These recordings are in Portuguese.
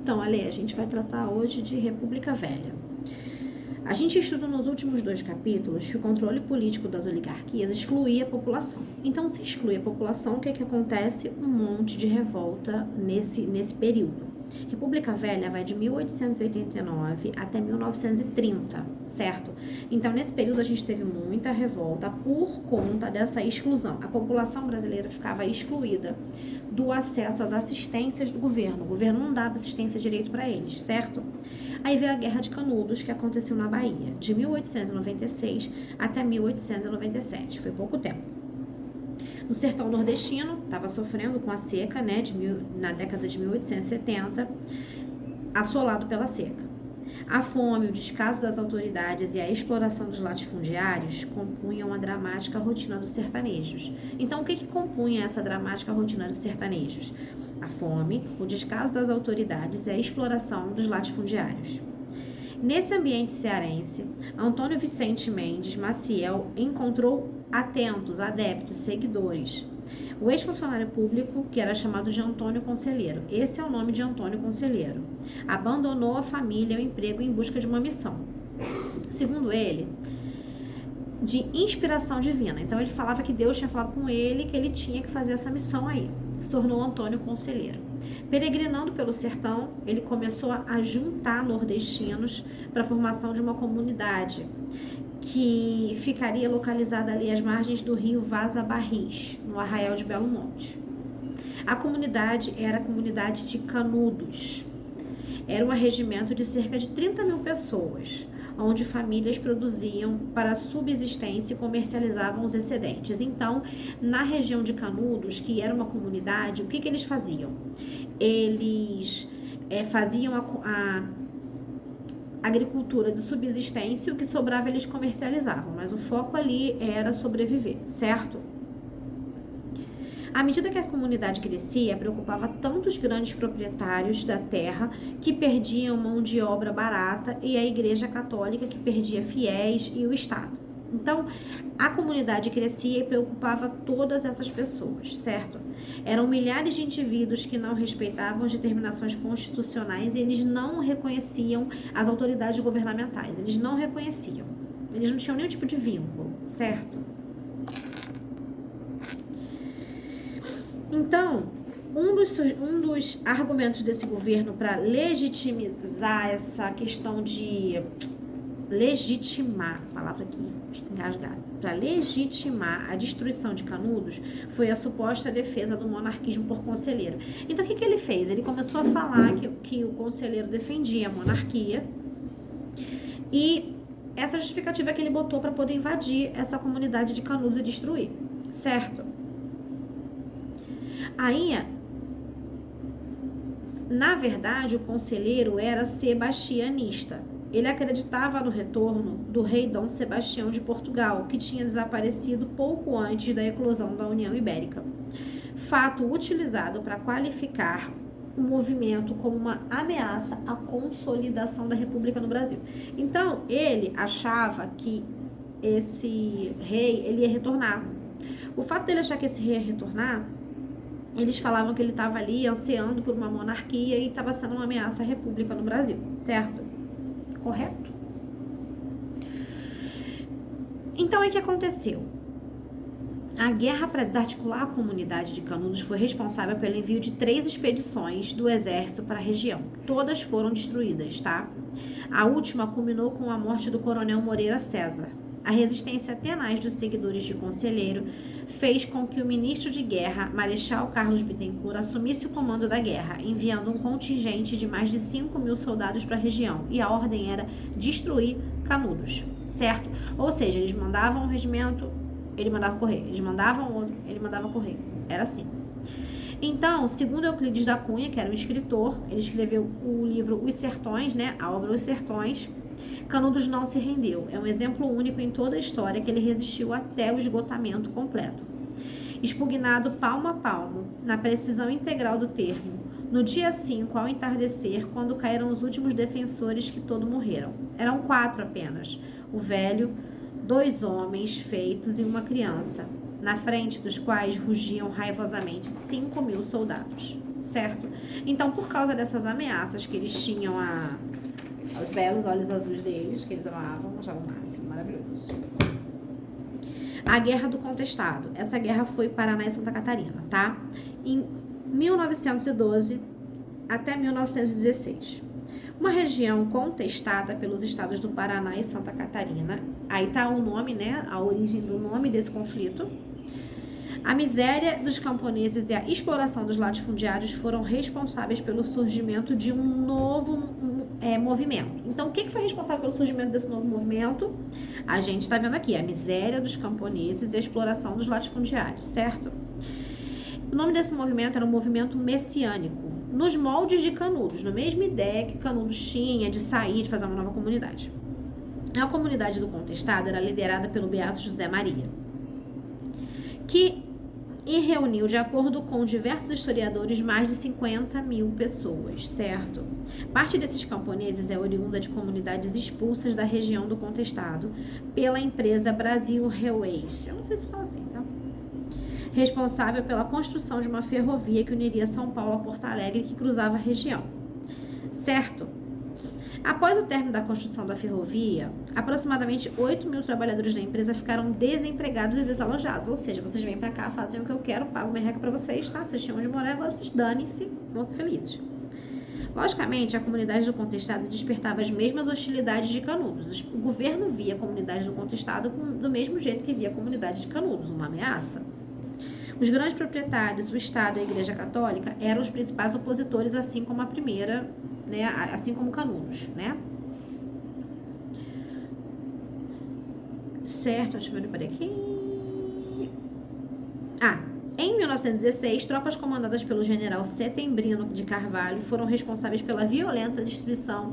Então, Ale, a gente vai tratar hoje de República Velha. A gente estudou nos últimos 2 capítulos que o controle político das oligarquias excluía a população. Então, se exclui a população, o que acontece? Um monte de revolta nesse período. República Velha vai de 1889 até 1930, certo? Então, nesse período, a gente teve muita revolta por conta dessa exclusão. A população brasileira ficava excluída do acesso às assistências do governo. O governo não dava assistência direito para eles, certo? Aí veio a Guerra de Canudos, que aconteceu na Bahia, de 1896 até 1897. Foi pouco tempo. No sertão nordestino, estava sofrendo com a seca, né, na década de 1870, assolado pela seca. A fome, o descaso das autoridades e a exploração dos latifundiários compunham a dramática rotina dos sertanejos. Então, o que compunha essa dramática rotina dos sertanejos? A fome, o descaso das autoridades e a exploração dos latifundiários. Nesse ambiente cearense, Antônio Vicente Mendes Maciel encontrou atentos, adeptos, seguidores. O ex-funcionário público, que era chamado de Antônio Conselheiro, esse é o nome de Antônio Conselheiro, abandonou a família e o emprego em busca de uma missão. Segundo ele, de inspiração divina. Então ele falava que Deus tinha falado com ele que ele tinha que fazer essa missão aí. Se tornou Antônio Conselheiro. Peregrinando pelo sertão, ele começou a juntar nordestinos para a formação de uma comunidade que ficaria localizada ali às margens do rio Vaza Barris, no Arraial de Belo Monte. A comunidade era a comunidade de Canudos. Era um regimento de cerca de 30 mil pessoas, onde famílias produziam para subsistência e comercializavam os excedentes. Então, na região de Canudos, que era uma comunidade, o que eles faziam? Eles faziam a agricultura de subsistência e o que sobrava eles comercializavam, mas o foco ali era sobreviver, certo? À medida que a comunidade crescia, preocupava tanto os grandes proprietários da terra que perdiam mão de obra barata e a Igreja Católica que perdia fiéis e o Estado. Então, a comunidade crescia e preocupava todas essas pessoas, certo? Eram milhares de indivíduos que não respeitavam as determinações constitucionais e eles não reconheciam as autoridades governamentais, eles não reconheciam, eles não tinham nenhum tipo de vínculo, certo? Então, um dos argumentos desse governo para legitimizar essa questão de legitimar, palavra aqui engasgada, para legitimar a destruição de Canudos foi a suposta defesa do monarquismo por Conselheiro. Então, o que ele fez? Ele começou a falar que o Conselheiro defendia a monarquia e essa justificativa que ele botou para poder invadir essa comunidade de Canudos e destruir, certo? Aí, na verdade, o Conselheiro era sebastianista. Ele acreditava no retorno do rei Dom Sebastião de Portugal, que tinha desaparecido pouco antes da eclosão da União Ibérica. Fato utilizado para qualificar o movimento como uma ameaça à consolidação da República no Brasil. Então, ele achava que esse rei ele ia retornar. O fato dele achar que esse rei ia retornar, eles falavam que ele estava ali ansiando por uma monarquia e estava sendo uma ameaça à República no Brasil, certo? Correto? Então, o que aconteceu? A guerra para desarticular a comunidade de Canudos foi responsável pelo envio de 3 expedições do exército para a região. Todas foram destruídas, tá? A última culminou com a morte do coronel Moreira César. A resistência tenaz dos seguidores de Conselheiro fez com que o ministro de guerra, Marechal Carlos Bittencourt, assumisse o comando da guerra, enviando um contingente de mais de 5 mil soldados para a região. E a ordem era destruir Canudos, certo? Ou seja, eles mandavam um regimento, ele mandava correr. Eles mandavam outro, ele mandava correr. Era assim. Então, segundo Euclides da Cunha, que era um escritor, ele escreveu o livro Os Sertões, né? A obra Os Sertões. Canudos não se rendeu. É um exemplo único em toda a história que ele resistiu até o esgotamento completo. Expugnado palmo a palmo, na precisão integral do termo, no dia 5, ao entardecer, quando caíram os últimos defensores que todos morreram. Eram 4 apenas. O velho, 2 homens feitos e uma criança, na frente dos quais rugiam raivosamente 5 mil soldados. certo? Então, por causa dessas ameaças que eles tinham aos belos olhos azuis deles, que eles amavam, achavam o máximo, maravilhoso. A Guerra do Contestado. Essa guerra foi Paraná e Santa Catarina, tá? Em 1912 até 1916. Uma região contestada pelos estados do Paraná e Santa Catarina. Aí tá o nome, né? A origem do nome desse conflito. A miséria dos camponeses e a exploração dos latifundiários foram responsáveis pelo surgimento de um novo movimento. Então, o que foi responsável pelo surgimento desse novo movimento? A gente está vendo aqui, a miséria dos camponeses e a exploração dos latifundiários, certo? O nome desse movimento era um movimento messiânico, nos moldes de Canudos, na mesma ideia que Canudos tinha de sair, de fazer uma nova comunidade. A comunidade do Contestado era liderada pelo Beato José Maria, que reuniu, de acordo com diversos historiadores, mais de 50 mil pessoas, certo? Parte desses camponeses é oriunda de comunidades expulsas da região do Contestado pela empresa Brasil Railways. Eu não sei se fala assim, tá? Responsável pela construção de uma ferrovia que uniria São Paulo a Porto Alegre, que cruzava a região, certo? Após o término da construção da ferrovia, aproximadamente 8 mil trabalhadores da empresa ficaram desempregados e desalojados. Ou seja, vocês vêm pra cá, fazem o que eu quero, pago merreca pra vocês, tá? Vocês tinham onde morar, agora vocês danem-se, vão ser felizes. Logicamente, a comunidade do Contestado despertava as mesmas hostilidades de Canudos. O governo via a comunidade do Contestado do mesmo jeito que via a comunidade de Canudos, uma ameaça. Os grandes proprietários, o Estado e a Igreja Católica eram os principais opositores, assim como a primeira, né, assim como Canudos, né? Certo, deixa eu ver por aqui. Em 1916, tropas comandadas pelo general Setembrino de Carvalho foram responsáveis pela violenta destruição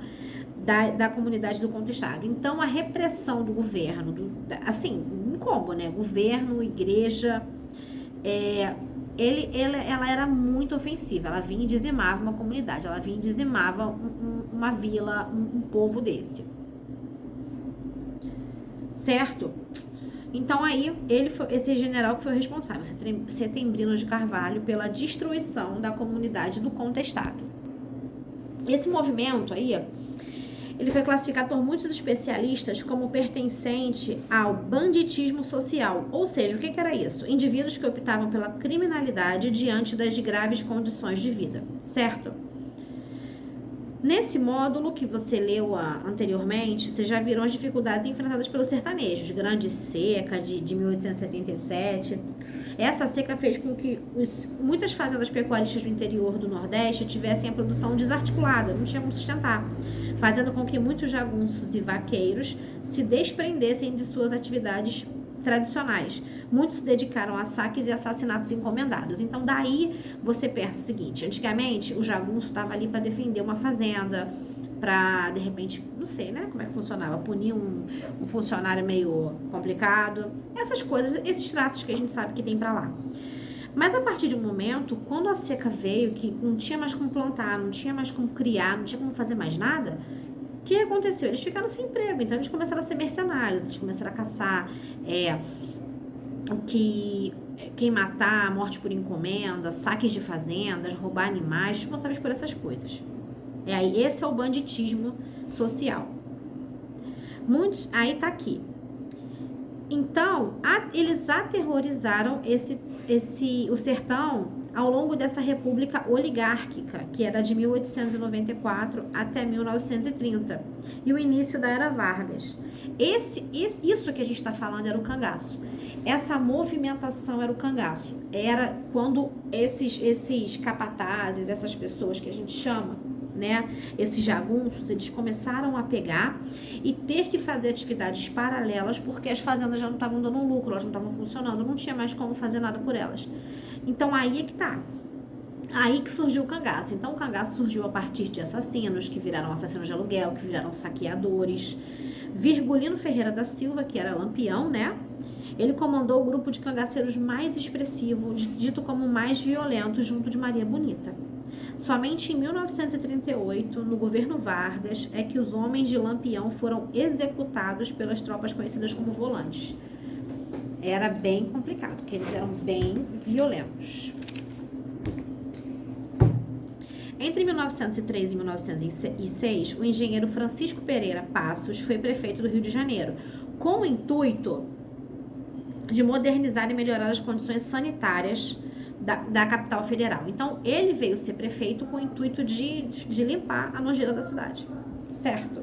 da comunidade do Contestado. Então, a repressão do governo, assim, um combo, né? Governo, igreja, ela era muito ofensiva. Ela vinha e dizimava uma comunidade, ela vinha e dizimava uma vila, um povo desse. Certo? Então aí, esse general que foi o responsável, Setembrino de Carvalho, pela destruição da comunidade do Contestado. Esse movimento aí, ele foi classificado por muitos especialistas como pertencente ao banditismo social. Ou seja, o que era isso? Indivíduos que optavam pela criminalidade diante das graves condições de vida, certo? Nesse módulo que você leu anteriormente, você já viram as dificuldades enfrentadas pelos sertanejos. Grande seca de 1877. Essa seca fez com que muitas fazendas pecuaristas do interior do Nordeste tivessem a produção desarticulada, não tinham como sustentar, fazendo com que muitos jagunços e vaqueiros se desprendessem de suas atividades tradicionais. Muitos se dedicaram a saques e assassinatos encomendados. Então, daí você pensa o seguinte: antigamente o jagunço estava ali para defender uma fazenda, para, de repente, não sei, né, como é que funcionava, punir um funcionário meio complicado, essas coisas, esses tratos que a gente sabe que tem para lá. Mas a partir de um momento, quando a seca veio, que não tinha mais como plantar, não tinha mais como criar, não tinha como fazer mais nada, o que aconteceu? Eles ficaram sem emprego, então eles começaram a ser mercenários, eles começaram a caçar quem matar, morte por encomenda, saques de fazendas, roubar animais, responsáveis por essas coisas. Esse é o banditismo social. Aí tá aqui. Então, eles aterrorizaram o sertão ao longo dessa república oligárquica, que era de 1894 até 1930, e o início da Era Vargas. Isso que a gente está falando era o cangaço. Essa movimentação era o cangaço. Era quando esses capatazes, essas pessoas que a gente chama, né, esses jagunços, eles começaram a pegar e ter que fazer atividades paralelas, porque as fazendas já não estavam dando lucro, elas não estavam funcionando, não tinha mais como fazer nada por elas. Então aí é que tá. Aí que surgiu o cangaço. Então o cangaço surgiu a partir de assassinos, que viraram assassinos de aluguel, que viraram saqueadores. Virgulino Ferreira da Silva, que era Lampião, né? Ele comandou o grupo de cangaceiros mais expressivo, dito como mais violento, junto de Maria Bonita. Somente em 1938, no governo Vargas, é que os homens de Lampião foram executados pelas tropas conhecidas como volantes. Era bem complicado, porque eles eram bem violentos. Entre 1903 e 1906, o engenheiro Francisco Pereira Passos foi prefeito do Rio de Janeiro, com o intuito de modernizar e melhorar as condições sanitárias da capital federal. Então, ele veio ser prefeito com o intuito de limpar a nojeira da cidade, certo?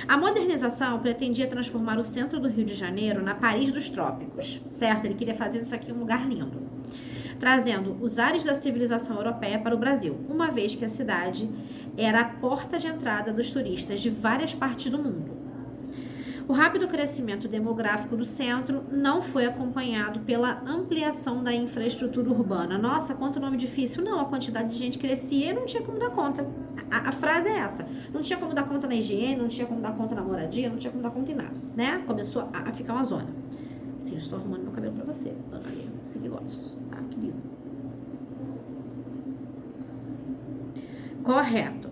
A modernização pretendia transformar o centro do Rio de Janeiro na Paris dos trópicos, certo? Ele queria fazer isso aqui um lugar lindo, trazendo os ares da civilização europeia para o Brasil, uma vez que a cidade era a porta de entrada dos turistas de várias partes do mundo. O rápido crescimento demográfico do centro não foi acompanhado pela ampliação da infraestrutura urbana. Nossa, quanto nome difícil. Não, a quantidade de gente crescia e não tinha como dar conta. A frase é essa. Não tinha como dar conta na higiene, não tinha como dar conta na moradia, não tinha como dar conta em nada, né? Começou a ficar uma zona. Sim, eu estou arrumando meu cabelo pra você, dona Lia. Seguidores, tá, querido? Correto.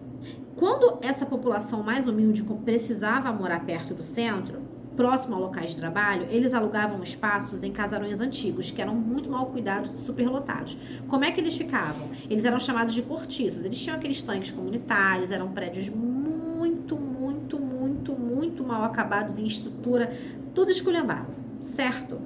Quando essa população mais humilde precisava morar perto do centro, próximo a locais de trabalho, eles alugavam espaços em casarões antigos, que eram muito mal cuidados e superlotados. Como é que eles ficavam? Eles eram chamados de cortiços. Eles tinham aqueles tanques comunitários, eram prédios muito mal acabados em estrutura, tudo esculhambado, certo?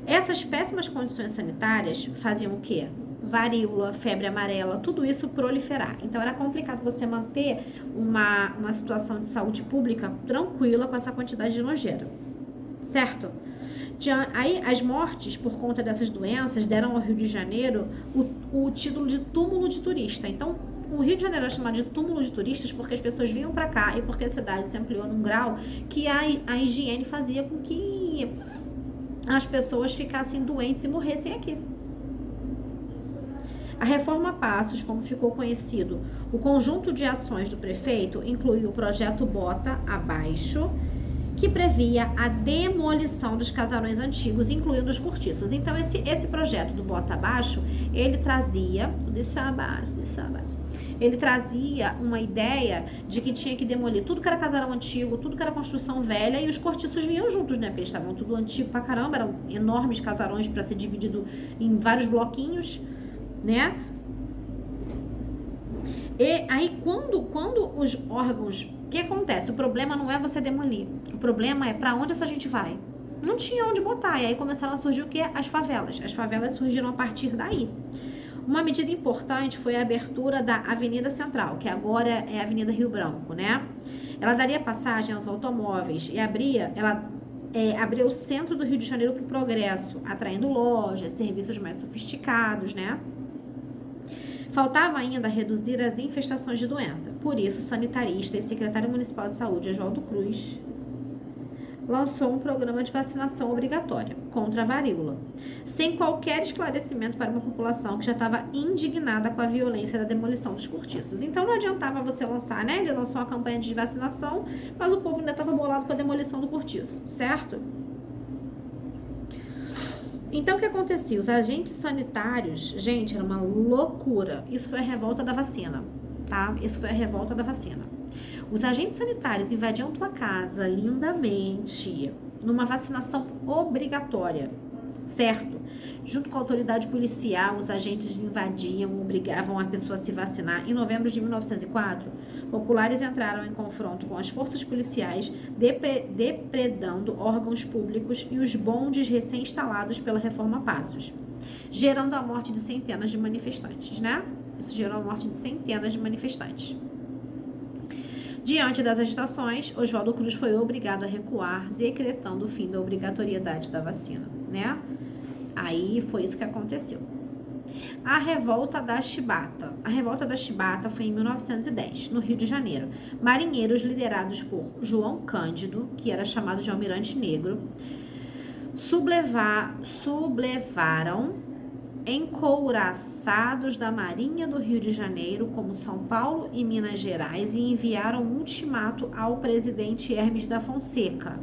Essas péssimas condições sanitárias faziam o quê? Varíola, febre amarela, tudo isso proliferar. Então, era complicado você manter uma situação de saúde pública tranquila com essa quantidade de nojeira, certo? Aí, as mortes por conta dessas doenças deram ao Rio de Janeiro o título de túmulo de turista. Então, o Rio de Janeiro é chamado de túmulo de turistas porque as pessoas vinham para cá e porque a cidade se ampliou num grau que a higiene fazia com que as pessoas ficassem doentes e morressem aqui. A Reforma Passos, como ficou conhecido, o conjunto de ações do prefeito incluiu o projeto Bota Abaixo, que previa a demolição dos casarões antigos, incluindo os cortiços. Então, esse projeto do Bota Abaixo, ele trazia, ele trazia uma ideia de que tinha que demolir tudo que era casarão antigo, tudo que era construção velha, e os cortiços vinham juntos, né? Porque eles estavam tudo antigo pra caramba, eram enormes casarões para ser dividido em vários bloquinhos, né? E aí, quando os órgãos... O que acontece? O problema não é você demolir. O problema é para onde essa gente vai. Não tinha onde botar. E aí começaram a surgir o quê? As favelas. As favelas surgiram a partir daí. Uma medida importante foi a abertura da Avenida Central, que agora é a Avenida Rio Branco, né? Ela daria passagem aos automóveis e abria o centro do Rio de Janeiro para o progresso, atraindo lojas, serviços mais sofisticados, né? Faltava ainda reduzir as infestações de doença. Por isso, o sanitarista e secretário municipal de saúde, Oswaldo Cruz, lançou um programa de vacinação obrigatória contra a varíola, sem qualquer esclarecimento para uma população que já estava indignada com a violência da demolição dos cortiços. Então, não adiantava você lançar, né? Ele lançou uma campanha de vacinação, mas o povo ainda estava bolado com a demolição do cortiço, certo? Então, o que acontecia? Os agentes sanitários, gente, era uma loucura. Isso foi a revolta da vacina, tá? Isso foi a revolta da vacina. Os agentes sanitários invadiam tua casa lindamente, numa vacinação obrigatória, certo? Junto com a autoridade policial, os agentes invadiam, obrigavam a pessoa a se vacinar. Em novembro de 1904, populares entraram em confronto com as forças policiais, depredando órgãos públicos e os bondes recém-instalados pela Reforma Passos, gerando a morte de centenas de manifestantes, né? Isso gerou a morte de centenas de manifestantes. Diante das agitações, Oswaldo Cruz foi obrigado a recuar, decretando o fim da obrigatoriedade da vacina, né? Aí foi isso que aconteceu. A Revolta da Chibata. A Revolta da Chibata foi em 1910, no Rio de Janeiro. Marinheiros liderados por João Cândido, que era chamado de Almirante Negro, sublevaram encouraçados da Marinha do Rio de Janeiro, como São Paulo e Minas Gerais, e enviaram um ultimato ao presidente Hermes da Fonseca.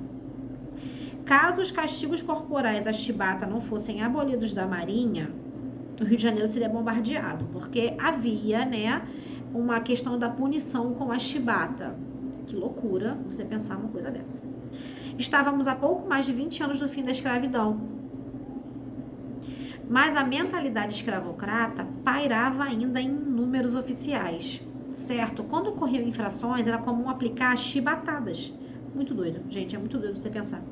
Caso os castigos corporais à chibata não fossem abolidos da Marinha, o Rio de Janeiro seria bombardeado, porque havia, né, uma questão da punição com a chibata. Que loucura você pensar uma coisa dessa. Estávamos há pouco mais de 20 anos do fim da escravidão. Mas a mentalidade escravocrata pairava ainda em números oficiais, certo? Quando ocorriam infrações, era comum aplicar chibatadas. Muito doido, gente, é muito doido você pensar.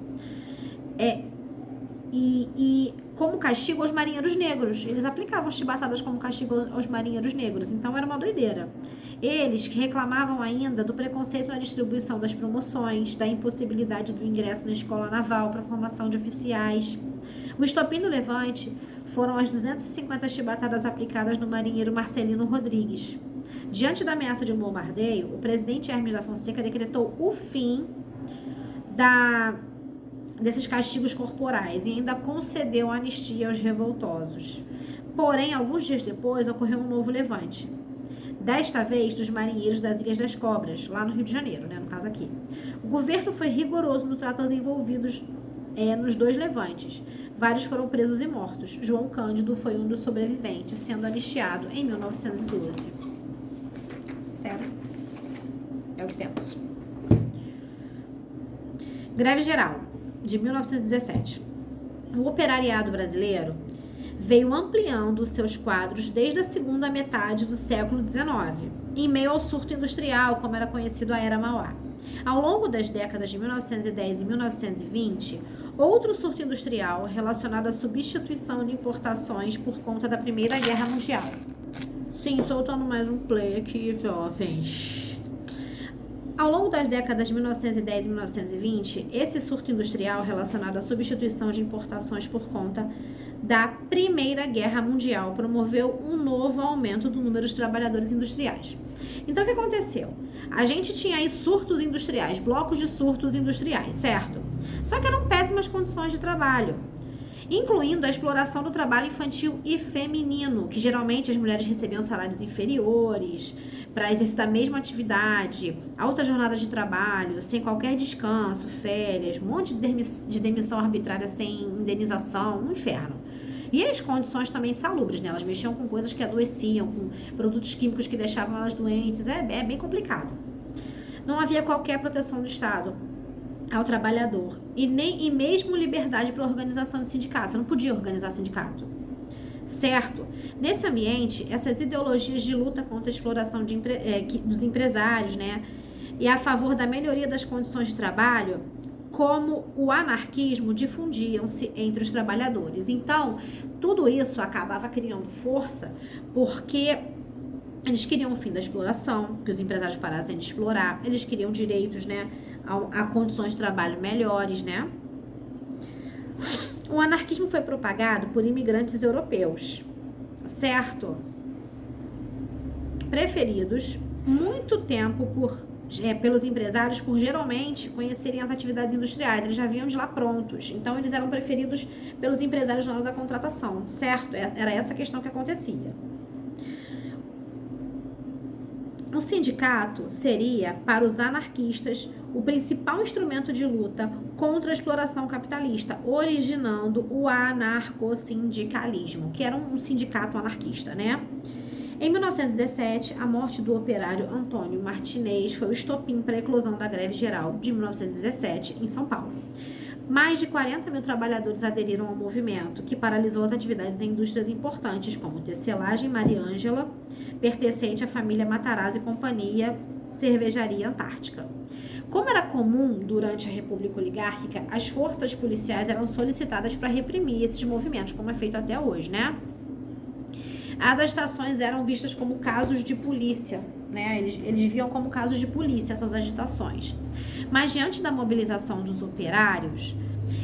E como castigo aos marinheiros negros. Eles aplicavam chibatadas como castigo aos marinheiros negros. Então era uma doideira. Eles reclamavam ainda do preconceito na distribuição das promoções, da impossibilidade do ingresso na escola naval para a formação de oficiais. O estopim do Levante foram as 250 chibatadas aplicadas no marinheiro Marcelino Rodrigues. Diante da ameaça de um bombardeio, o presidente Hermes da Fonseca decretou o fim desses castigos corporais e ainda concedeu anistia aos revoltosos. Porém, alguns dias depois, ocorreu um novo levante. Desta vez, dos marinheiros das Ilhas das Cobras, lá no Rio de Janeiro, no caso aqui. O governo foi rigoroso no trato aos envolvidos nos dois levantes. Vários foram presos e mortos. João Cândido foi um dos sobreviventes, sendo anistiado em 1912. Sério? É o que temos. Greve geral, de 1917. O operariado brasileiro veio ampliando seus quadros desde a segunda metade do século XIX, em meio ao surto industrial, como era conhecido a Era Mauá. Ao longo das décadas de 1910 e 1920, outro surto industrial relacionado à substituição de importações por conta da Primeira Guerra Mundial. Sim, soltando mais um play aqui, jovens. Ao longo das décadas de 1910 e 1920, esse surto industrial relacionado à substituição de importações por conta da Primeira Guerra Mundial promoveu um novo aumento do número de trabalhadores industriais. Então, o que aconteceu? A gente tinha aí surtos industriais, blocos de surtos industriais, certo? Só que eram péssimas condições de trabalho, incluindo a exploração do trabalho infantil e feminino, que geralmente as mulheres recebiam salários inferiores para exercitar a mesma atividade, altas jornadas de trabalho, sem qualquer descanso, férias, um monte de demissão arbitrária sem indenização, um inferno. E as condições também insalubres, né? Elas mexiam com coisas que adoeciam, com produtos químicos que deixavam elas doentes, é bem complicado. Não havia qualquer proteção do Estado ao trabalhador e mesmo liberdade para organização de sindicato. Você não podia organizar sindicato, certo? Nesse ambiente, essas ideologias de luta contra a exploração dos empresários, né, e a favor da melhoria das condições de trabalho, como o anarquismo, difundiam-se entre os trabalhadores. Então, tudo isso acabava criando força porque eles queriam o fim da exploração, que os empresários parassem de explorar, eles queriam direitos, né, a condições de trabalho melhores, né? O anarquismo foi propagado por imigrantes europeus, certo? Preferidos muito tempo pelos empresários por geralmente conhecerem as atividades industriais, eles já vinham de lá prontos, então eles eram preferidos pelos empresários na hora da contratação, certo? Era essa a questão que acontecia. O sindicato seria, para os anarquistas, o principal instrumento de luta contra a exploração capitalista, originando o anarcossindicalismo, que era um sindicato anarquista, né? Em 1917, a morte do operário Antônio Martinez foi o estopim para a eclosão da greve geral de 1917 em São Paulo. Mais de 40 mil trabalhadores aderiram ao movimento, que paralisou as atividades em indústrias importantes, como tecelagem Maria Ângela, pertencente à família Matarazzo e Companhia Cervejaria Antártica. Como era comum durante a República Oligárquica, as forças policiais eram solicitadas para reprimir esses movimentos, como é feito até hoje, né? As agitações eram vistas como casos de polícia, né? Eles viam como casos de polícia essas agitações. Mas diante da mobilização dos operários,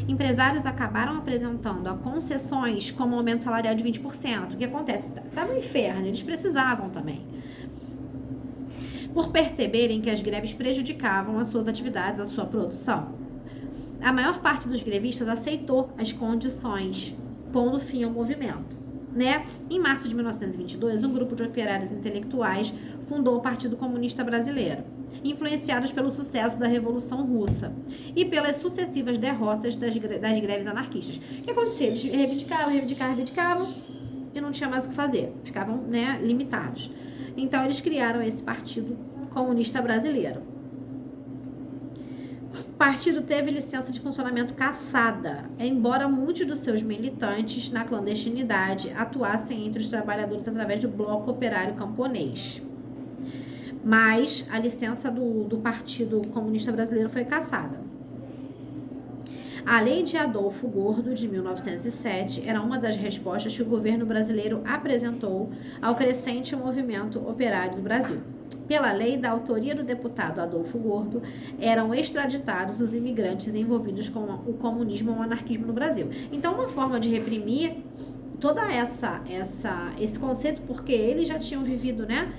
empresários acabaram apresentando a concessões como aumento salarial de 20%. O que acontece? Tá no inferno, eles precisavam também. Por perceberem que as greves prejudicavam as suas atividades, a sua produção. A maior parte dos grevistas aceitou as condições, pondo fim ao movimento. Né? Em março de 1922, um grupo de operários intelectuais fundou o Partido Comunista Brasileiro, influenciados pelo sucesso da Revolução Russa e pelas sucessivas derrotas das greves anarquistas. O que acontecia? Eles reivindicavam e não tinha mais o que fazer, ficavam, né, limitados. Então, eles criaram esse Partido Comunista Brasileiro. partido teve licença de funcionamento cassada, embora muitos dos seus militantes, na clandestinidade, atuassem entre os trabalhadores através do Bloco Operário Camponês. Mas a licença do Partido Comunista Brasileiro foi cassada. A Lei de Adolfo Gordo, de 1907, era uma das respostas que o governo brasileiro apresentou ao crescente movimento operário do Brasil. Pela lei da autoria do deputado Adolfo Gordo, eram extraditados os imigrantes envolvidos com o comunismo ou o anarquismo no Brasil. Então, uma forma de reprimir toda esse conceito, porque eles já tinham vivido, né,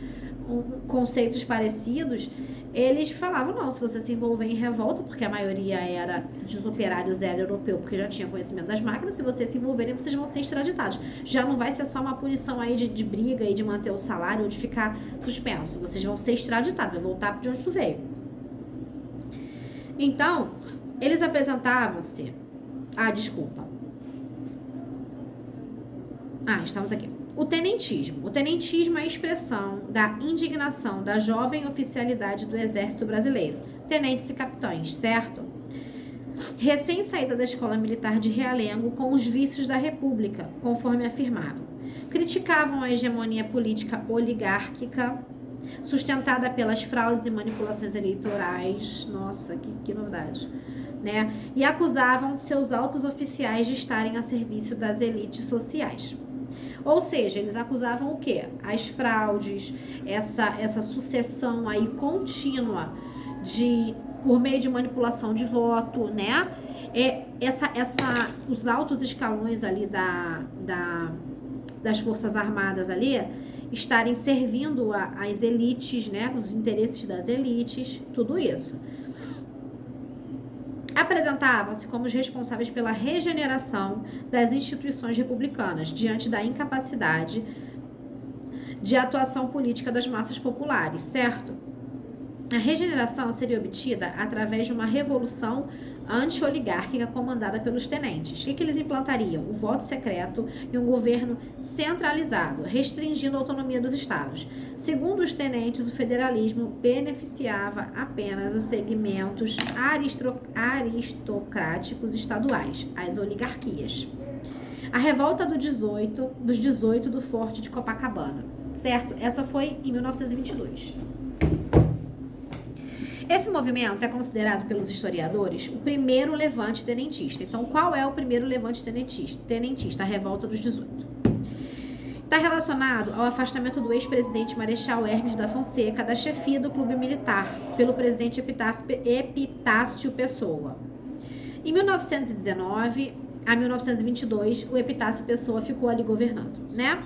conceitos parecidos, eles falavam, não, se você se envolver em revolta, porque a maioria era dos operários era europeu, porque já tinha conhecimento das máquinas, se vocês se envolverem, vocês vão ser extraditados. Já não vai ser só uma punição aí de briga e de manter o salário ou de ficar suspenso. Vocês vão ser extraditados, vai voltar de onde tu veio. Então, eles apresentavam-se... estamos aqui. O tenentismo. O tenentismo é a expressão da indignação da jovem oficialidade do Exército Brasileiro, tenentes e capitães, certo? Recém-saída da escola militar de Realengo com os vícios da República, conforme afirmavam. Criticavam a hegemonia política oligárquica, sustentada pelas fraudes e manipulações eleitorais. Nossa, que novidade. Né? E acusavam seus altos oficiais de estarem a serviço das elites sociais. Ou seja, eles acusavam o quê? As fraudes, essa sucessão aí contínua por meio de manipulação de voto, né? Os altos escalões ali das Forças Armadas ali estarem servindo às elites, né? Os interesses das elites, tudo isso. Apresentavam-se como os responsáveis pela regeneração das instituições republicanas diante da incapacidade de atuação política das massas populares, certo? A regeneração seria obtida através de uma revolução anti-oligárquica comandada pelos tenentes. O que eles implantariam? O voto secreto e um governo centralizado, restringindo a autonomia dos estados. Segundo os tenentes, o federalismo beneficiava apenas os segmentos aristocráticos estaduais, as oligarquias. A revolta dos 18 do Forte de Copacabana, certo? Essa foi em 1922. Esse movimento é considerado pelos historiadores o primeiro levante tenentista. Então, qual é o primeiro levante tenentista? A Revolta dos 18. Está relacionado ao afastamento do ex-presidente Marechal Hermes da Fonseca da chefia do clube militar pelo presidente Epitácio Pessoa. Em 1919 a 1922, o Epitácio Pessoa ficou ali governando, né?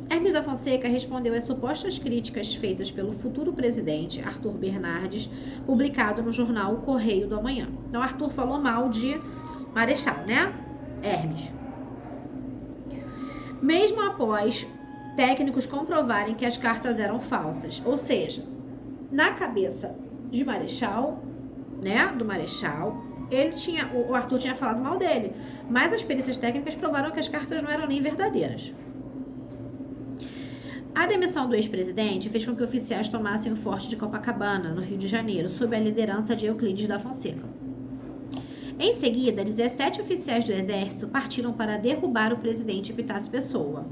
Hermes da Fonseca respondeu às supostas críticas feitas pelo futuro presidente, Arthur Bernardes, publicado no jornal O Correio do Amanhã. Então, Arthur falou mal de Marechal, né? Hermes. Mesmo após técnicos comprovarem que as cartas eram falsas, ou seja, na cabeça de Marechal, né? Do Marechal, o Arthur tinha falado mal dele, mas as perícias técnicas provaram que as cartas não eram nem verdadeiras. A demissão do ex-presidente fez com que oficiais tomassem o Forte de Copacabana, no Rio de Janeiro, sob a liderança de Euclides da Fonseca. Em seguida, 17 oficiais do Exército partiram para derrubar o presidente Epitácio Pessoa.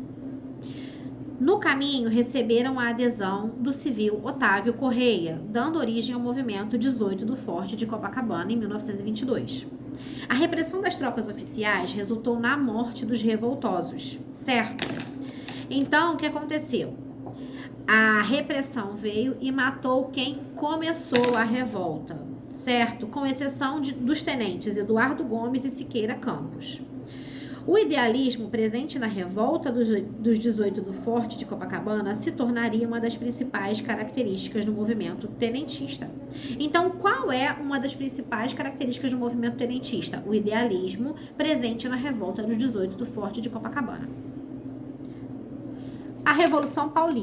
No caminho, receberam a adesão do civil Otávio Correia, dando origem ao movimento 18 do Forte de Copacabana, em 1922. A repressão das tropas oficiais resultou na morte dos revoltosos, certo? Então, o que aconteceu? A repressão veio e matou quem começou a revolta, certo? Com exceção dos tenentes Eduardo Gomes e Siqueira Campos. O idealismo presente na revolta dos 18 do Forte de Copacabana se tornaria uma das principais características do movimento tenentista. Então, qual é uma das principais características do movimento tenentista? O idealismo presente na revolta dos 18 do Forte de Copacabana. A Revolução Paulista.